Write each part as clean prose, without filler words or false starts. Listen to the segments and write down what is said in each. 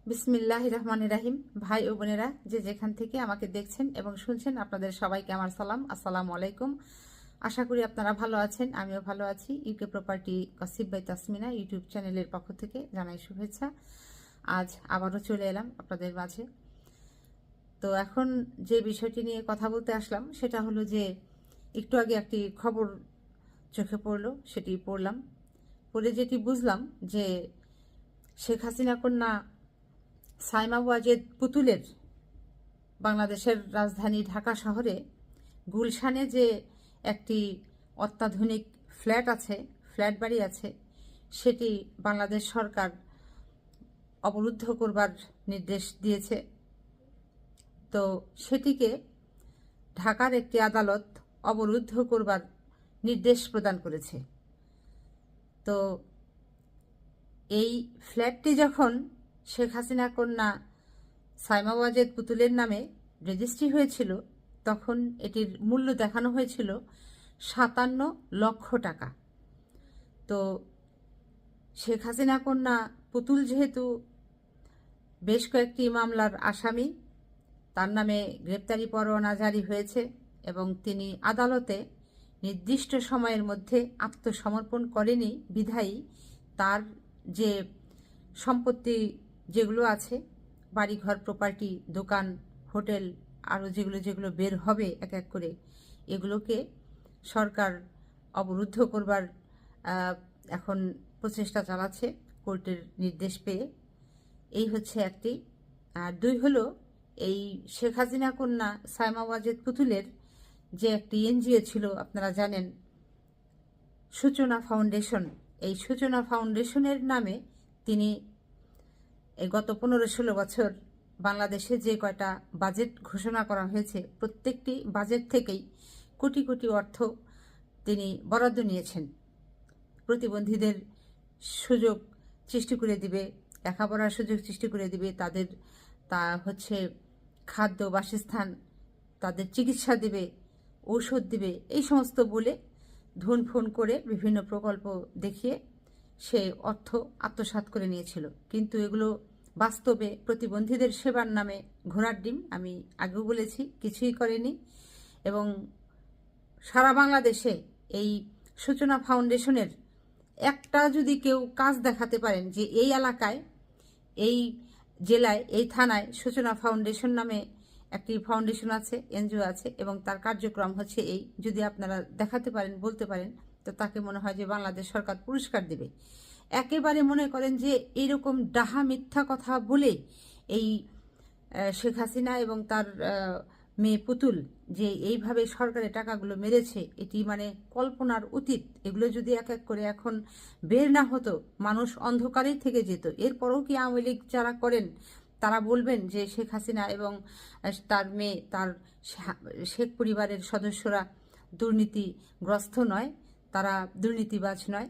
বিসমিল্লাহির রহমানির রাহিম। ভাই ও বোনেরা যে যেখান থেকে আমাকে দেখছেন এবং শুনছেন, আপনাদের সবাইকে আমার সালাম, আসসালামু আলাইকুম। আশা করি আপনারা ভালো আছেন, আমিও ভালো আছি। UK property gossip by Tasmina YouTube চ্যানেলের পক্ষ থেকে জানাই শুভেচ্ছা। আজ আবারও চলে এলাম আপনাদের মাঝে। তো এখন যে বিষয়টি নিয়ে কথা বলতে আসলাম সেটা হলো যে একটু আগে একটি খবর চোখে পড়লো, সেটি পড়লাম। পড়ে যেটি বুঝলাম যে শেখ হাসিনা কন্যা সাইমা ওয়াজেদ পুতুলের বাংলাদেশের রাজধানী ঢাকা শহরে গুলশানে যে একটি অত্যাধুনিক ফ্ল্যাট বাড়ি আছে, সেটি বাংলাদেশ সরকার অবরুদ্ধ করবার নির্দেশ দিয়েছে। তো সেটিকে ঢাকার একটি আদালত অবরুদ্ধ করবার নির্দেশ প্রদান করেছে। তো এই ফ্ল্যাটটি যখন শেখ হাসিনা কন্যা সাইমা ওয়াজেদ পুতুলের নামে রেজিস্ট্রি হয়েছিল, তখন এটির মূল্য দেখানো হয়েছিল ৫৭ লক্ষ টাকা। তো শেখ হাসিনা কন্যা পুতুল যেহেতু বেশ কয়েকটি মামলার আসামি, তার নামে গ্রেপ্তারি পরোয়ানা জারি হয়েছে এবং তিনি আদালতে নির্দিষ্ট সময়ের মধ্যে আত্মসমর্পণ করেনি বিধায়ী তার যে সম্পত্তি যেগুলো আছে, বাড়িঘর, প্রপার্টি, দোকান, হোটেল, আরও যেগুলো যেগুলো বের হবে এক এক করে, এগুলোকে সরকার অবরুদ্ধ করবার এখন প্রচেষ্টা চালাচ্ছে কোর্টের নির্দেশ পেয়ে। এই হচ্ছে একটি। আর দুই হলো, এই শেখ হাসিনা কন্যা সাইমা ওয়াজেদ পুতুলের যে একটি এনজিও ছিল, আপনারা জানেন, সূচনা ফাউন্ডেশন। এই সূচনা ফাউন্ডেশনের নামে তিনি এই গত 15-16 বছর বাংলাদেশে যে কয়টা বাজেট ঘোষণা করা হয়েছে, প্রত্যেকটি বাজেট থেকেই কোটি কোটি অর্থ তিনি বরাদ্দ নিয়েছেন। প্রতিবন্ধীদের সুযোগ সৃষ্টি করে দিবে, লেখাপড়ার সুযোগ সৃষ্টি করে দিবে, তাদের খাদ্য, বাসস্থান, তাদের চিকিৎসা দিবে, ঔষধ দিবে, এই সমস্ত বলে ধুন ফোন করে বিভিন্ন প্রকল্প দেখিয়ে সে অর্থ আত্মসাৎ করে নিয়েছিল। কিন্তু এগুলো বাস্তবে প্রতিবন্ধীদের সেবার নামে ঘোড়ার ডিম, আমি আগেও বলেছি, কিছুই করেনি। এবং সারা বাংলাদেশে এই সূচনা ফাউন্ডেশনের একটা যদি কেউ কাজ দেখাতে পারেন যে এই এলাকায়, এই জেলায়, এই থানায় সূচনা ফাউন্ডেশন নামে একটি ফাউন্ডেশন আছে, এনজিও আছে, এবং তার কার্যক্রম হচ্ছে এই, যদি আপনারা দেখাতে পারেন, বলতে পারেন, তো তাকে মনে হয় যে বাংলাদেশ সরকার পুরস্কার দেবে। একেবারে মনে করেন যে এইরকম ডাহা মিথ্যা কথা বলে এই শেখ হাসিনা এবং তার মেয়ে পুতুল যে এইভাবে সরকারের টাকাগুলো মেরেছে, এটি মানে কল্পনার অতীত। এগুলো যদি এক এক করে এখন বের না হতো, মানুষ অন্ধকারেই থেকে যেত। এরপরেও কি আওয়ামী লীগ যারা করেন তারা বলবেন যে শেখ হাসিনা এবং তার মেয়ে, তার শেখ পরিবারের সদস্যরা দুর্নীতিগ্রস্ত নয়, তারা দুর্নীতিবাজ নয়?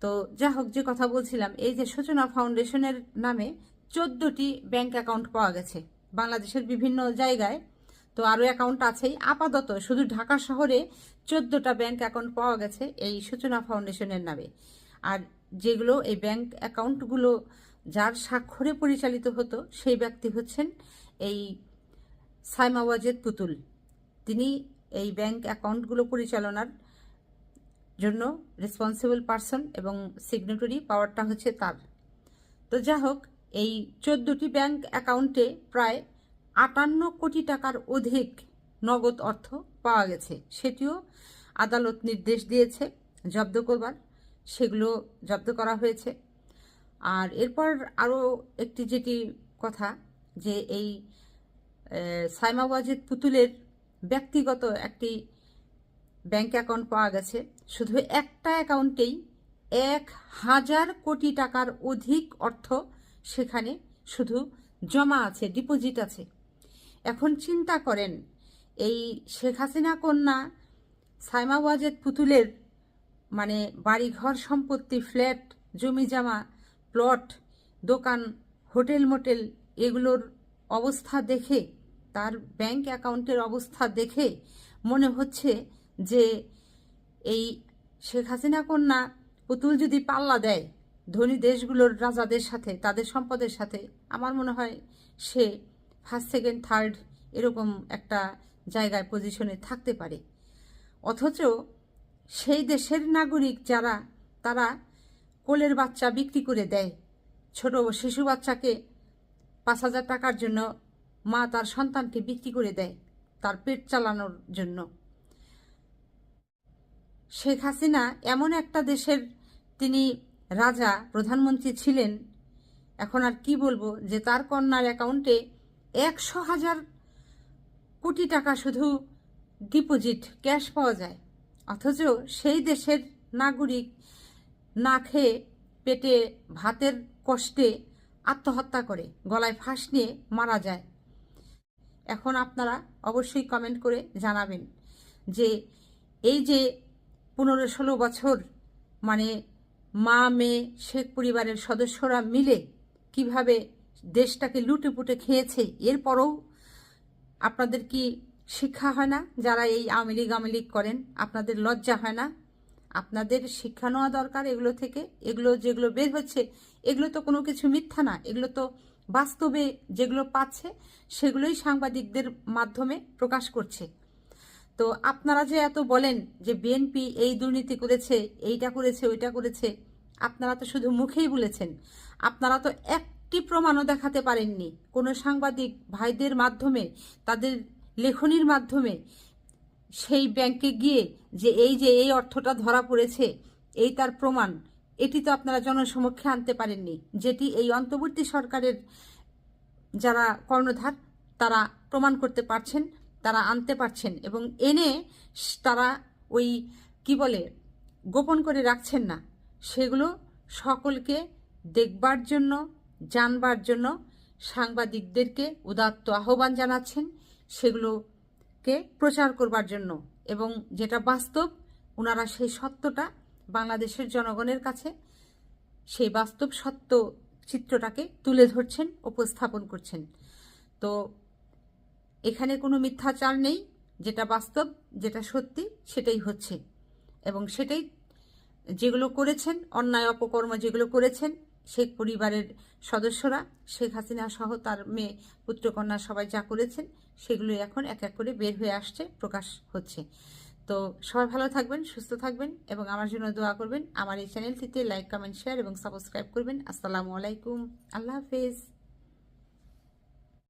তো যা হোক, যে কথা বলছিলাম, এই যে সূচনা ফাউন্ডেশনের নামে 14টি ব্যাংক অ্যাকাউন্ট পাওয়া গেছে বাংলাদেশের বিভিন্ন জায়গায়। তো আরও অ্যাকাউন্ট আছেই, আপাতত শুধু ঢাকা শহরে 14টা ব্যাংক অ্যাকাউন্ট পাওয়া গেছে এই সূচনা ফাউন্ডেশনের নামে। আর যেগুলো এই ব্যাংক অ্যাকাউন্টগুলো যার স্বাক্ষরে পরিচালিত হতো, সেই ব্যক্তি হচ্ছেন এই সাইমা ওয়াজেদ পুতুল। তিনি এই ব্যাংক অ্যাকাউন্টগুলো পরিচালনার জন্য রেসপন্সিবল পারসন এবং সিগনেটরি পাওয়ারটা হচ্ছে তার। তো যা হোক, এই 14টি ব্যাংক অ্যাকাউন্টে প্রায় 58 কোটি টাকার অধিক নগদ অর্থ পাওয়া গেছে। সেটিও আদালত নির্দেশ দিয়েছে জব্দ করবার, সেগুলো জব্দ করা হয়েছে। আর এরপর আরও একটি যেটি কথা, যে এই সাইমা ওয়াজেদ পুতুলের ব্যক্তিগত একটি ব্যাংক অ্যাকাউন্ট পাওয়া গেছে। শুধু একটা অ্যাকাউন্টেই 1000 কোটি টাকার অধিক অর্থ সেখানে শুধু জমা আছে, ডিপোজিট আছে। এখন চিন্তা করেন, এই শেখ হাসিনা কন্যা সাইমা ওয়াজেদ পুতুলের মানে বাড়িঘর, সম্পত্তি, ফ্ল্যাট, জমি জামা, প্লট, দোকান, হোটেল মোটেল, এগুলোর অবস্থা দেখে, তার ব্যাংক অ্যাকাউন্টের অবস্থা দেখে মনে হচ্ছে যে এই শেখ হাসিনা কন্যা পুতুল যদি পাল্লা দেয়, ধনী দেশগুলোর রাজাদের সাথে, তাদের সম্পদের সাথে আমার মনে হয় সে ফার্স্ট সেকেন্ড থার্ড এরকম একটা জায়গায় পজিশনে থাকতে পারে। অথচ সেই দেশের নাগরিক যারা, তারা কোলের বাচ্চা বিক্রি করে দেয়, ছোট শিশু বাচ্চাকে 5,000 টাকার জন্য মা তার সন্তানকে বিক্রি করে দেয় তার পেট চালানোর জন্য। শেখ হাসিনা এমন একটা দেশের তিনি রাজা, প্রধানমন্ত্রী ছিলেন, এখন আর কি বলবো, যে তার কন্যার অ্যাকাউন্টে 100,000 কোটি টাকা শুধু ডিপোজিট ক্যাশ পাওয়া যায়। অথচ সেই দেশের নাগরিক না খেয়ে পেটে ভাতের কষ্টে আত্মহত্যা করে, গলায় ফাঁস নিয়ে মারা যায়। এখন আপনারা অবশ্যই কমেন্ট করে জানাবেন যে এই যে 15-16 বছর মানে মা মেয়ে শেখ পরিবারের সদস্যরা মিলে কিভাবে দেশটাকে লুটে পুটে খেয়েছে, এরপরও আপনাদের কি শিক্ষা হয় না? যারা এই আওয়ামী লীগ করেন, আপনাদের লজ্জা হয় না? আপনাদের শিক্ষা নেওয়া দরকার এগুলো থেকে। এগুলো যেগুলো বের হচ্ছে, এগুলো তো কোনো কিছু মিথ্যা না, এগুলো তো বাস্তবে যেগুলো পাচ্ছে সেগুলোই সাংবাদিকদের মাধ্যমে প্রকাশ করছে। তো আপনারা যে এত বলেন যে বিএনপি এই দুর্নীতি করেছে, এইটা করেছে, ওইটা করেছে, আপনারা তো শুধু মুখেই বলেছেন, আপনারা তো একটি প্রমাণও দেখাতে পারেননি কোনো সাংবাদিক ভাইদের মাধ্যমে, তাদের লেখনির মাধ্যমে সেই ব্যাংকে গিয়ে যে এই অর্থটা ধরা পড়েছে, এই তার প্রমাণ, এটি তো আপনারা জনসমক্ষে আনতে পারেননি, যেটি এই অন্তর্বর্তী সরকারের যারা কর্ণধার তারা প্রমাণ করতে পারছেন, তারা আনতে পারছেন, এবং এনে তারা ওই কি বলে গোপন করে রাখছেন না, সেগুলো সকলকে দেখবার জন্য, জানবার জন্য সাংবাদিকদেরকে উদাত্ত আহ্বান জানাচ্ছেন, সেগুলোকে প্রচার করবার জন্য, এবং যেটা বাস্তব ওনারা সেই সত্যটা বাংলাদেশের জনগণের কাছে সেই বাস্তব সত্য চিত্রটাকে তুলে ধরছেন, উপস্থাপন করছেন। তো এখানে কোনো মিথ্যাচার নেই, যেটা বাস্তব, যেটা সত্যি সেটাই হচ্ছে, এবং সেটাই যেগুলো করেছেন, অন্যায় অপকর্ম যেগুলো করেছেন শেখ পরিবারের সদস্যরা, শেখ হাসিনা সহ তার মেয়ে পুত্রকন্যা সবাই যা করেছেন সেগুলো এখন এক এক করে বের হয়ে আসছে, প্রকাশ হচ্ছে। তো সবাই ভালো থাকবেন, সুস্থ থাকবেন, এবং আমার জন্য দোয়া করবেন। আমার এই চ্যানেলটিতে লাইক, কমেন্ট, শেয়ার এবং সাবস্ক্রাইব করবেন। আসসালামু আলাইকুম, আল্লাহ হাফেজ।